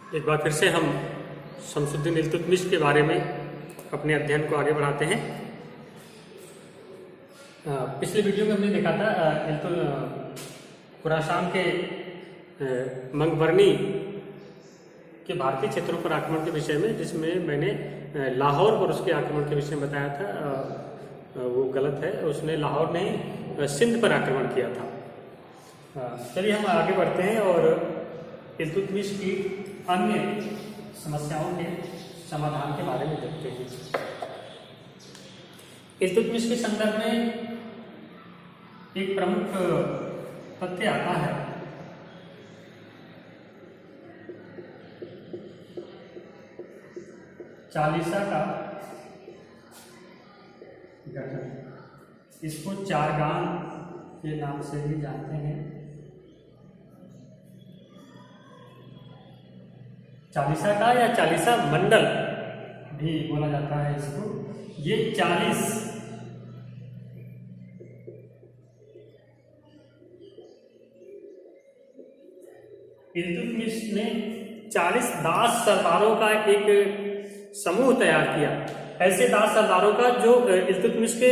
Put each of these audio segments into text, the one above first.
एक बार फिर से हम शमसुद्दीन इल्तुतमिश के बारे में अपने अध्ययन को आगे बढ़ाते हैं। पिछले वीडियो में हमने देखा था खुरासान के मंगबरनी के भारतीय क्षेत्रों पर आक्रमण के विषय में, जिसमें मैंने लाहौर पर उसके आक्रमण के विषय में बताया था। वो गलत है, उसने लाहौर नहीं सिंध पर आक्रमण किया था। चलिए हम आगे बढ़ते हैं और इल्तुतमिश की अन्य समस्याओं के समाधान के बारे में देखते हैं। इल्तुतमिश के संदर्भ में एक प्रमुख तथ्य आता है चालीसा का गठन। इसको चारगान के नाम से भी जानते हैं। चालीसा का या चालीसा मंडल भी बोला जाता है इसको। ये 40 इल्तुतमिश ने 40 दास सरदारों का एक समूह तैयार किया। ऐसे दास सरदारों का जो इल्तुतमिश के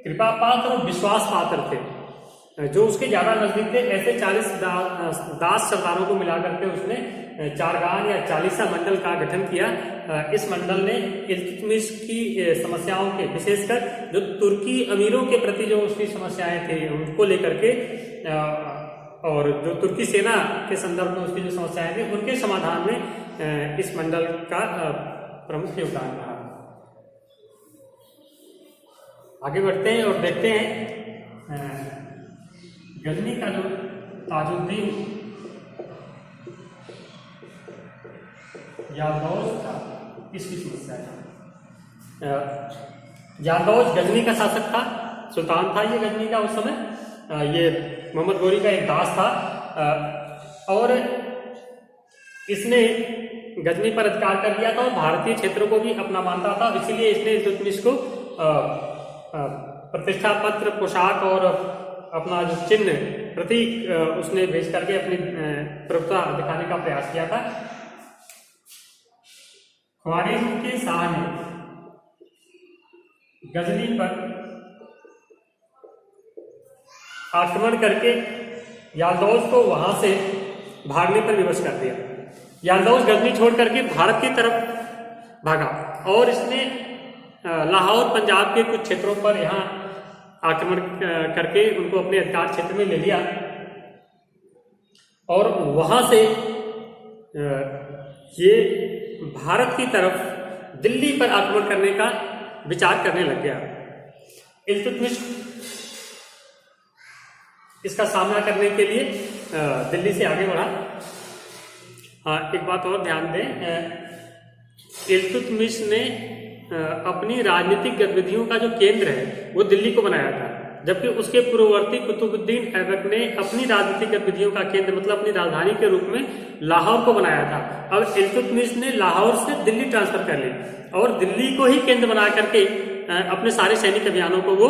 कृपा पात्र और विश्वास पात्र थे, जो उसके ज्यादा नजदीक थे। ऐसे 40 दास सरदारों को मिलाकर के उसने चारगान या चालीसा मंडल का गठन किया। इस मंडल ने इल्तुतमिश की समस्याओं के, विशेषकर जो तुर्की अमीरों के प्रति जो उसकी समस्याएं थी उनको लेकर के, और जो तुर्की सेना के संदर्भ में उसकी जो समस्याएं थी उनके समाधान में इस मंडल का प्रमुख योगदान रहा। आगे बढ़ते हैं और देखते हैं गजनी का जो ताजुद्दीन यादौज था, इसकी समस्या है। यादौज गजनी का शासक था, सुल्तान था ये गजनी का उस समय। ये मोहम्मद गोरी का एक दास था और इसने गजनी पर अधिकार कर लिया था और भारतीय क्षेत्रों को भी अपना मानता था। इसीलिए इसने इल्तुतमिश को प्रतिष्ठा पत्र, पोशाक और अपना जो चिन्ह, प्रतीक उसने भेज करके अपनी प्रभुता दिखाने का प्रयास किया था। ख्वारिज़्म के शाह ने गजनी पर आक्रमण करके यादौज को वहां से भागने पर विवश कर दिया। यादौज गजनी छोड़ करके भारत की तरफ भागा और इसने लाहौर, पंजाब के कुछ क्षेत्रों पर यहाँ आक्रमण करके उनको अपने अधिकार क्षेत्र में ले लिया और वहां से ये भारत की तरफ दिल्ली पर आक्रमण करने का विचार करने लग गया। इल्तुतमिश इसका सामना करने के लिए दिल्ली से आगे बढ़ा। एक बात और ध्यान दें, इल्तुतमिश ने अपनी राजनीतिक गतिविधियों का जो केंद्र है वो दिल्ली को बनाया था, जबकि उसके पूर्ववर्ती कुतुबुद्दीन ऐबक ने अपनी राजनीतिक गतिविधियों का केंद्र, मतलब अपनी राजधानी के रूप में लाहौर को बनाया था। अब इल्तुतमिश ने लाहौर से दिल्ली ट्रांसफर कर ली और दिल्ली को ही केंद्र बना करके अपने सारे सैनिक अभियानों को वो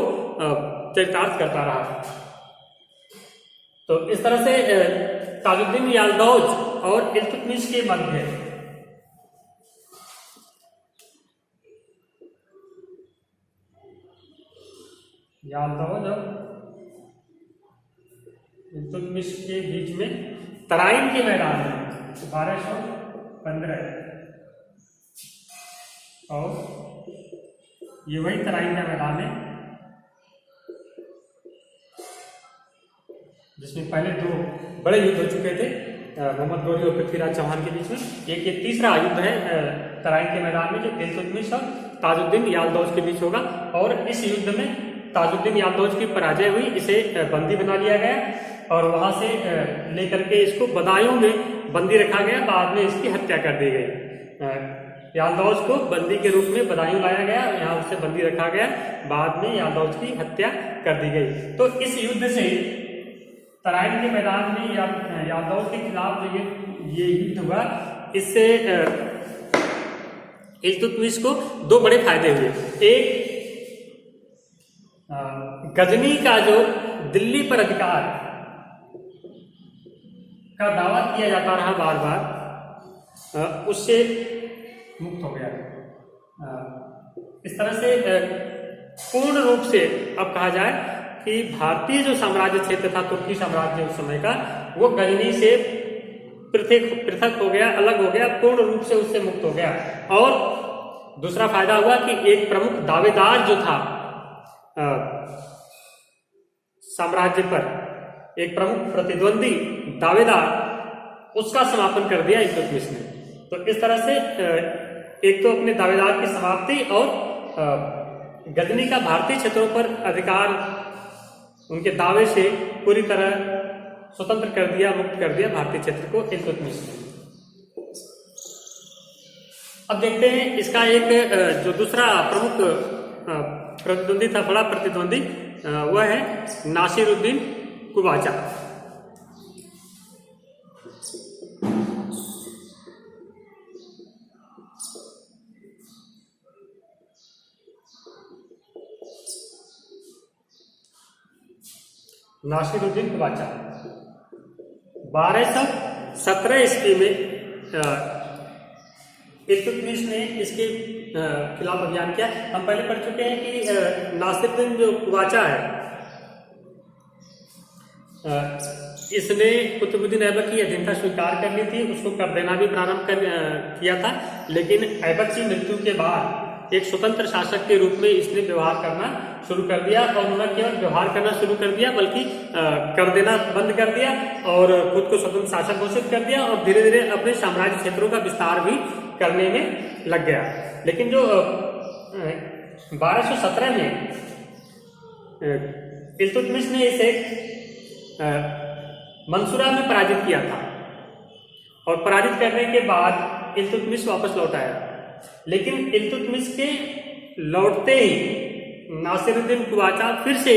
चरितार्थ करता रहा। तो इस तरह से ताजुद्दीन यादौज और इल्तुतमिश के मध्य यादौज और इल्तुतमिश के बीच में तराइन के मैदान में 1215 और ये वही तराइन का मैदान है जिसमें पहले 2 बड़े युद्ध हो चुके थे, मोहम्मद गोरी और पृथ्वीराज चौहान के बीच में। एक ये तीसरा युद्ध है तराइन के मैदान में, जो इल्तुतमिश और ताजुद्दीन यादौज के बीच होगा। और इस युद्ध में ताजुद्दीन यादौज की पराजय हुई, इसे बंदी बना लिया गया और वहां से लेकर के इसको बदायूं में बंदी रखा गया। बाद में इसकी हत्या कर दी गई। यादौज को बंदी के रूप में बदायूं लाया गया, यहाँ उसे बंदी रखा गया, बाद में यादौज की हत्या कर दी गई। तो इस युद्ध से तराइन के मैदान में यादौज के खिलाफ जो ये युद्ध हुआ, इससे इल्तुतमिश को 2 बड़े फायदे हुए। एक, गजनी का जो दिल्ली पर अधिकार का दावा किया जाता रहा बार बार, उससे मुक्त हो गया। इस तरह से पूर्ण रूप से अब कहा जाए कि भारतीय जो साम्राज्य क्षेत्र था, तुर्की साम्राज्य उस समय का, वो गजनी से पृथक हो गया, अलग हो गया, पूर्ण रूप से उससे मुक्त हो गया। और दूसरा फायदा हुआ कि एक प्रमुख दावेदार जो था साम्राज्य पर, एक प्रमुख प्रतिद्वंदी दावेदार, उसका समापन कर दिया इल्तुतमिश ने। तो इस तरह से एक तो अपने दावेदार की समाप्ति और गजनी का भारतीय क्षेत्रों पर अधिकार उनके दावे से पूरी तरह स्वतंत्र कर दिया, मुक्त कर दिया भारतीय क्षेत्र को इल्तुतमिश ने। अब देखते हैं इसका एक जो दूसरा प्रमुख प्रतिद्वंदी था, बड़ा प्रतिद्वंदी, वह है नासिरुद्दीन कुबाचा। नासिरुद्दीन कुबाचा 1217 ईस्वी में इल्तुतमिश ने इसके खिलाफ अभियान किया। हम पहले पढ़ चुके हैं कि नासिरुद्दीन जो कुबाचा है, इसने कुतुबुद्दीन ऐबक की अधीनता स्वीकार कर ली थी, उसको कर देना भी प्रारंभ किया था। लेकिन ऐबक की मृत्यु के बाद एक स्वतंत्र शासक के रूप में इसने व्यवहार करना शुरू कर दिया, और न केवल व्यवहार करना शुरू कर दिया बल्कि कर देना बंद कर दिया और खुद को स्वतंत्र शासक घोषित कर दिया, और धीरे धीरे अपने साम्राज्य क्षेत्रों का विस्तार भी करने में लग गया। लेकिन जो 1217 में इल्तुतमिश ने इसे मंसूरा में पराजित किया था, और पराजित करने के बाद इल्तुतमिश वापस लौट आया। लेकिन इल्तुतमिश के लौटते ही नासिरुद्दीन कुबाचा फिर से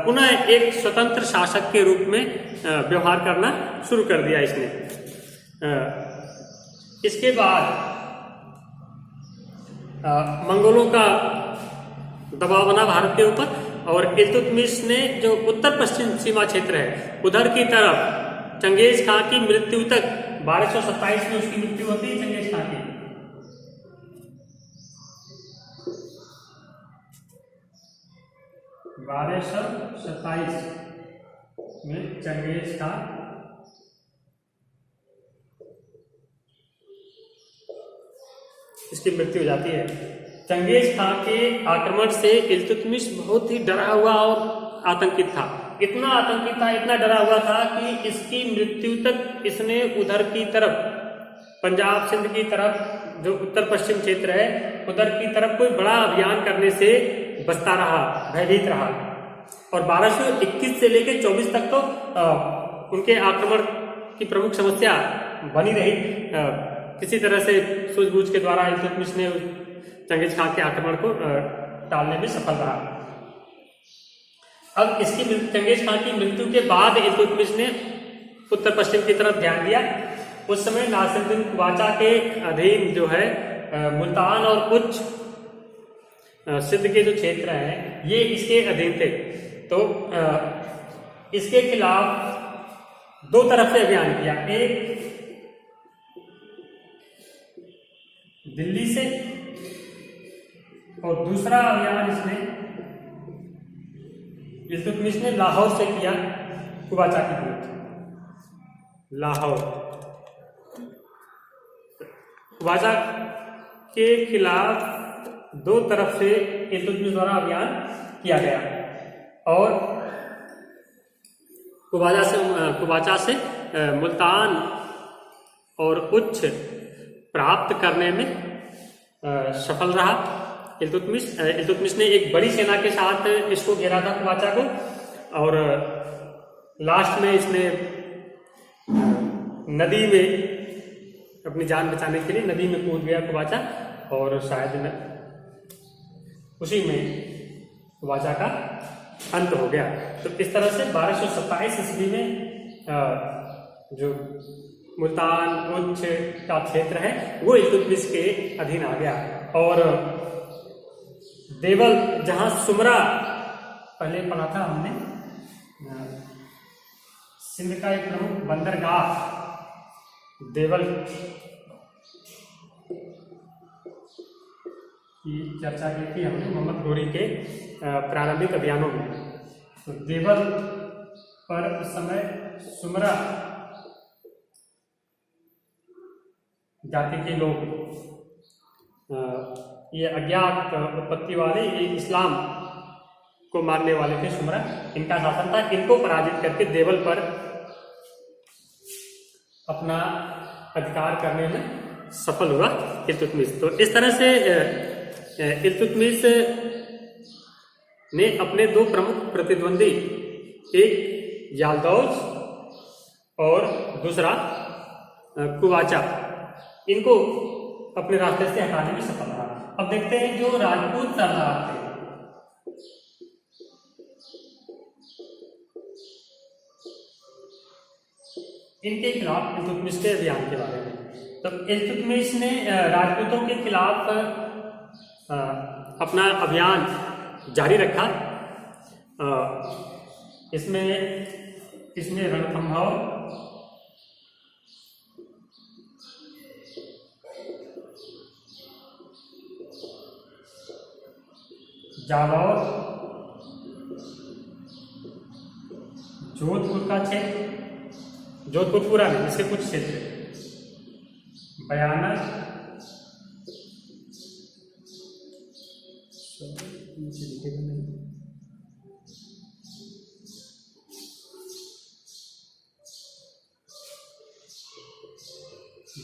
पुनः एक स्वतंत्र शासक के रूप में व्यवहार करना शुरू कर दिया इसने। इसके बाद मंगोलों का दबाव बना भारत के ऊपर, और इल्तुतमिश ने जो उत्तर पश्चिम सीमा क्षेत्र है उधर की तरफ चंगेज खां की मृत्यु तक, 1227 में उसकी मृत्यु होती है चंगेज खां की। में चंगेज खां इसकी मृत्यु हो जाती है। चंगेज खां के आक्रमण से इल्तुतमिश बहुत ही डरा हुआ और आतंकित था। इतना आतंकित था, इतना डरा हुआ था कि इसकी मृत्यु तक इसने उधर की तरफ, पंजाब सिंध की तरफ, जो उत्तर पश्चिम क्षेत्र है उधर की तरफ कोई बड़ा अभियान करने से बचता रहा, भयभीत रहा। और 1221 से लेकर 24 तक तो उनके आक्रमण की प्रमुख समस्या बनी रही। किसी तरह से सूझबूझ के द्वारा इल्तुतमिश ने चंगेज खां के आक्रमण को टालने में सफल रहा। अब इसकी चंगेज खां की मृत्यु के बाद इल्तुतमिश ने उत्तर पश्चिम की तरफ ध्यान दिया। उस समय नासिरुद्दीन कुबाचा के अधीन जो है मुल्तान और उच्च सिंध के जो क्षेत्र हैं ये इसके अधीन थे। तो इसके खिलाफ दो तरफ से अभियान किया, एक दिल्ली से और दूसरा अभियान इसने इल्तुतमिश ने लाहौर से किया कुबाचा के विरुद्ध। लाहौर कुबाचा के खिलाफ दो तरफ से इल्तुतमिश द्वारा अभियान किया गया, और कुबाचा से मुल्तान और उच्च प्राप्त करने में सफल रहा इल्तुतमिश ने एक बड़ी सेना के साथ इसको घेरा था कुबाचा को, और लास्ट में इसने नदी में अपनी जान बचाने के लिए नदी में कूद गया कुबाचा, और शायद उसी में कुबाचा का अंत हो गया। तो इस तरह से 1227 ईस्वी में जो मुल्तान उच्च का क्षेत्र है वो इल्तुतमिश के अधीन आ गया, और देवल जहां सुमरा पहले पढ़ा था हमने, सिंध का एक प्रमुख बंदरगाह देवल की चर्चा की थी हमने मोहम्मद घोरी के प्रारंभिक अभियानों में। तो देवल पर उस समय सुमरा जाति के लोग, ये अज्ञात उत्पत्ति वाले, ये इस्लाम को मानने वाले थे सुमरा, इनका शासन था। इनको पराजित करके देवल पर अपना अधिकार करने में सफल हुआ इल्तुतमिश। तो इस तरह से इल्तुतमिश ने अपने दो प्रमुख प्रतिद्वंदी, एक याल्दौज और दूसरा कुवाचा, इनको अपने रास्ते से हटाने में सफल रहा। अब देखते हैं जो राजपूत सरदार थे, इनके खिलाफ इल्तुतमिश के अभियान के बारे में। तो इल्तुतमिश ने राजपूतों के खिलाफ अपना अभियान जारी रखा। इसमें रणथंभौर, जालौर, जोधपुर का क्षेत्र, जोधपुर पूरा नहीं, इसके कुछ क्षेत्र, बयाना,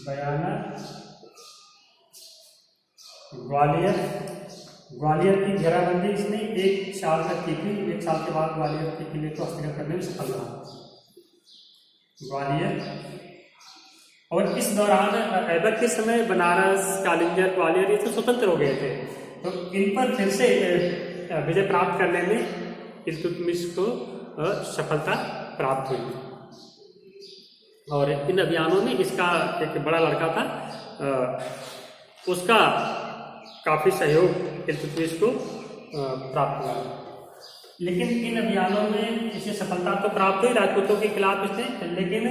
बयाना, ग्वालियर, ग्वालियर की घेराबंदी इसने 1 साल तक की थी। 1 साल के बाद ग्वालियर के किले को हस्तगत करने में सफल रहा ग्वालियर। और इस दौरान ऐबक के समय बनारस, कालिंजर, ग्वालियर ये सब स्वतंत्र हो गए थे। तो इन पर फिर से विजय प्राप्त करने में इल्तुतमिश को सफलता प्राप्त हुई। और इन अभियानों में इसका एक बड़ा लड़का था, उसका काफी सहयोग इल्तुतमिश को प्राप्त हुआ। लेकिन इन अभियानों में इसे सफलता तो प्राप्त हुई राजपूतों के खिलाफ इसने, लेकिन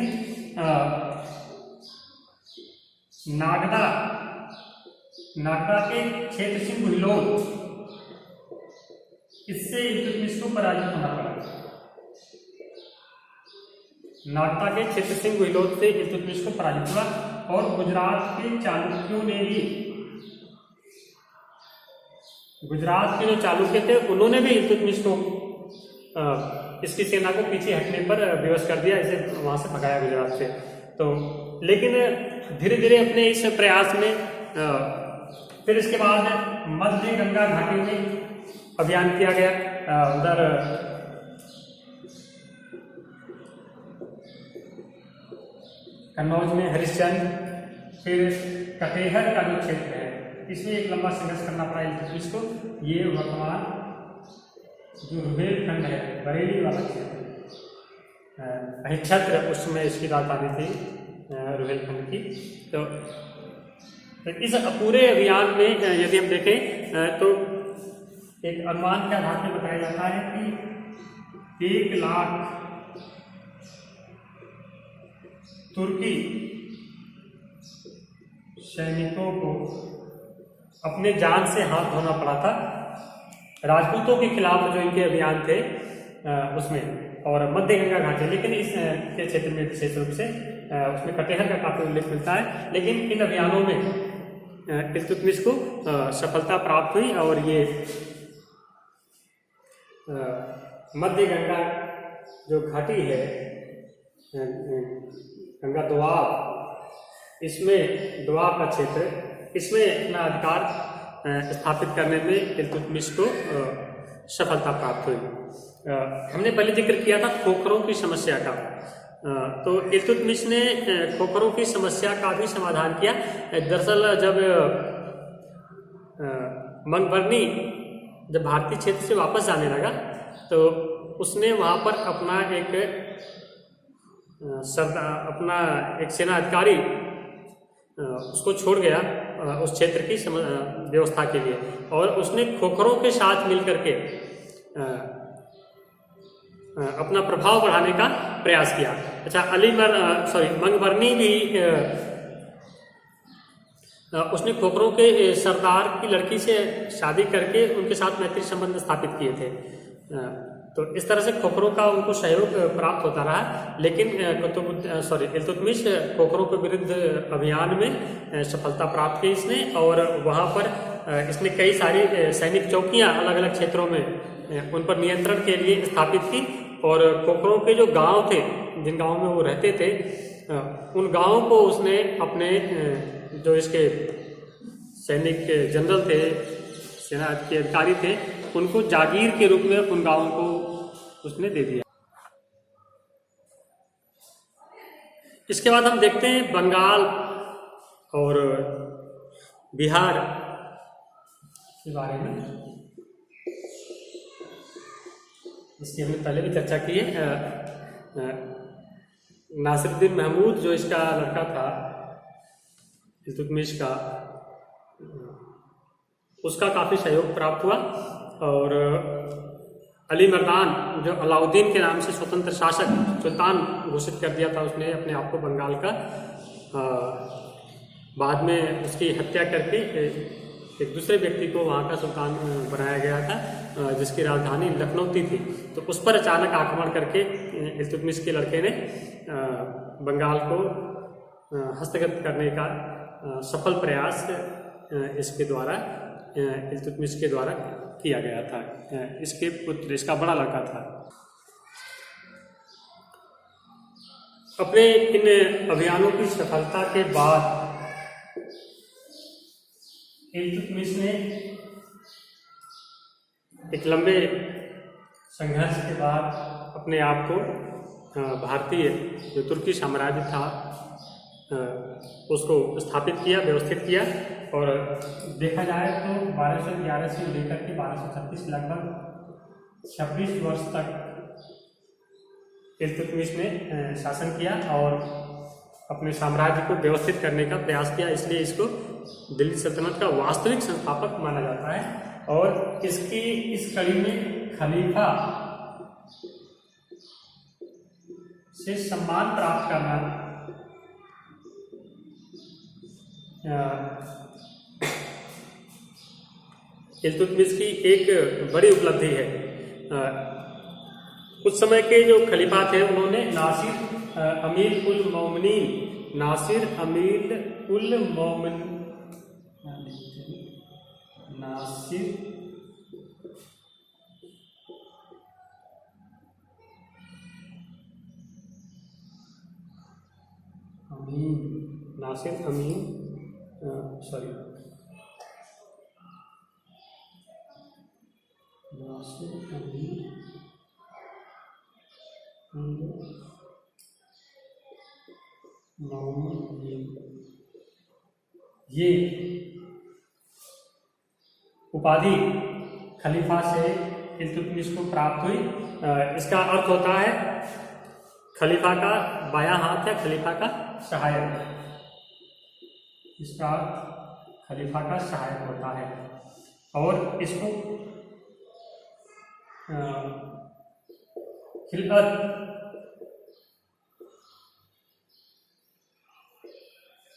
नागदा के क्षेत्र सिंह गुहिलोत, इससे इल्तुतमिश को पराजित होना पड़ा। नागदा के क्षेत्र सिंह गुहिलोत से इल्तुतमिश को पराजित हुआ। और गुजरात के चालुक्यों ने भी, गुजरात के जो चालुक्य थे उन्होंने भी इल्तुतमिश को इसकी सेना को पीछे हटने पर विवश कर दिया, इसे वहां से भगाया गुजरात से। तो लेकिन धीरे धीरे अपने इस प्रयास में फिर इसके बाद मध्य गंगा घाटी में अभियान किया गया। उधर कन्नौज में हरिश्चंद्र, फिर कटेहर का जो क्षेत्र है इसमें एक लंबा संघर्ष करना पड़ा इल्तुतमिश को। ये वर्तमान जो रुहेलखंड है, बरेली वाला क्षेत्र, अहिच्छत्र उस समय इसकी राजधानी थी रुहेलखंड की। तो इस पूरे अभियान में यदि हम देखें तो एक अनुमान के आधार पर बताया जाता है कि 1 लाख तुर्की सैनिकों को अपने जान से हाथ धोना पड़ा था राजपूतों के खिलाफ जो इनके अभियान थे उसमें। और मध्य गंगा घाटी, लेकिन इस के क्षेत्र में विशेष रूप से उसमें कटेहर का काफी उल्लेख मिलता है। लेकिन इन अभियानों में इल्तुतमिश को सफलता प्राप्त हुई और ये मध्य गंगा जो घाटी है, गंगा दोआब, इसमें दोआब का क्षेत्र, इसमें अपना अधिकार स्थापित करने में इल्तुतमिश को सफलता प्राप्त हुई। हमने पहले जिक्र किया था खोखरों की समस्या का। तो इल्तुतमिश ने खोखरों की समस्या का भी समाधान किया। दरअसल जब मंगबरनी जब भारतीय क्षेत्र से वापस जाने लगा तो उसने वहाँ पर अपना एक सेना अधिकारी उसको छोड़ गया उस क्षेत्र की व्यवस्था के लिए, और उसने खोखरों के साथ मिलकर के अपना प्रभाव बढ़ाने का प्रयास किया। अच्छा, मंगबरनी भी उसने खोखरों के सरदार की लड़की से शादी करके उनके साथ मैत्री संबंध स्थापित किए थे। तो इस तरह से खोखरों का उनको सहयोग प्राप्त होता रहा, लेकिन इल्तुतमिश खोखरों के विरुद्ध अभियान में सफलता प्राप्त की इसने, और वहाँ पर इसने कई सारी सैनिक चौकियाँ अलग अलग क्षेत्रों में उन पर नियंत्रण के लिए स्थापित की, और खोखरों के जो गांव थे, जिन गांवों में वो रहते थे, उन गांवों को उसने अपने जो इसके सैनिक जनरल थे, सेना के अधिकारी थे, उनको जागीर के रूप में उन गांवों को उसने दे दिया। इसके बाद हम देखते हैं बंगाल और बिहार के बारे में। इसकी हमने पहले भी चर्चा की है। नासिरुद्दीन महमूद जो इसका लड़का था इल्तुतमिश का, उसका काफ़ी सहयोग प्राप्त हुआ, और अली मर्दान जो अलाउद्दीन के नाम से स्वतंत्र शासक सुल्तान घोषित कर दिया था उसने अपने आप को बंगाल का, बाद में उसकी हत्या करके एक दूसरे व्यक्ति को वहाँ का सुल्तान बनाया गया था, जिसकी राजधानी लखनऊती थी। तो उस पर अचानक आक्रमण करके इल्तुतमिश के लड़के ने बंगाल को हस्तगत करने का सफल प्रयास इसके द्वारा इल्तुतमिश के द्वारा किया गया था। इसके पुत्र, इसका बड़ा लड़का था। अपने इन अभियानों की सफलता के बाद इल्तुतमिश ने एक लंबे संघर्ष के बाद अपने आप को भारतीय जो तुर्की साम्राज्य था उसको स्थापित किया, व्यवस्थित किया, और देखा जाए तो 1211 से लेकर के 1236 लगभग 26 वर्ष तक इल्तुतमिश ने शासन किया और अपने साम्राज्य को व्यवस्थित करने का प्रयास किया। इसलिए इसको दिल्ली सल्तनत का वास्तविक संस्थापक माना जाता है, और इसकी इस कड़ी में खलीफा से सम्मान प्राप्त करना इल्तुतमिश की एक बड़ी उपलब्धि है। उस समय के जो खलीफा थे उन्होंने नासिर अमीर ये उपाधि खलीफा से इल्तुतमिश को प्राप्त हुई। इसका अर्थ होता है खलीफा का बायां हाथ है, खलीफा का सहायक। इसका अर्थ खलीफा का सहायक होता है, और इसको खिलअत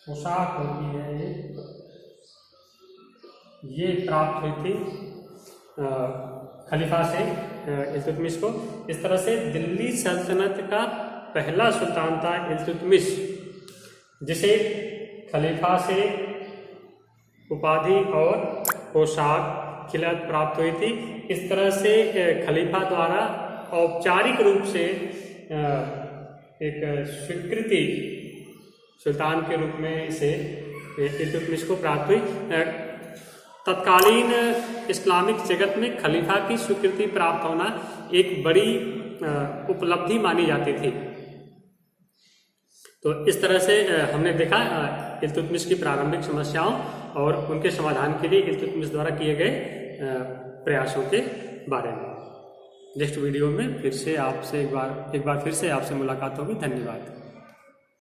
पोशाक होती है, ये प्राप्त हुई थी खलीफा से इल्तुतमिश को। इस तरह से दिल्ली सल्तनत का पहला सुल्तान था इल्तुतमिश, जिसे खलीफा से उपाधि और पोशाक खिलअत प्राप्त हुई थी। इस तरह से खलीफा द्वारा औपचारिक रूप से एक स्वीकृति सुल्तान के रूप में इसे इल्तुतमिश को प्राप्त हुई। तत्कालीन इस्लामिक जगत में खलीफा की स्वीकृति प्राप्त होना एक बड़ी उपलब्धि मानी जाती थी। तो इस तरह से हमने देखा इल्तुतमिश की प्रारंभिक समस्याओं और उनके समाधान के लिए इल्तुतमिश द्वारा किए गए प्रयासों के बारे में। नेक्स्ट वीडियो में फिर से आपसे एक बार फिर से आपसे मुलाकात होगी। धन्यवाद।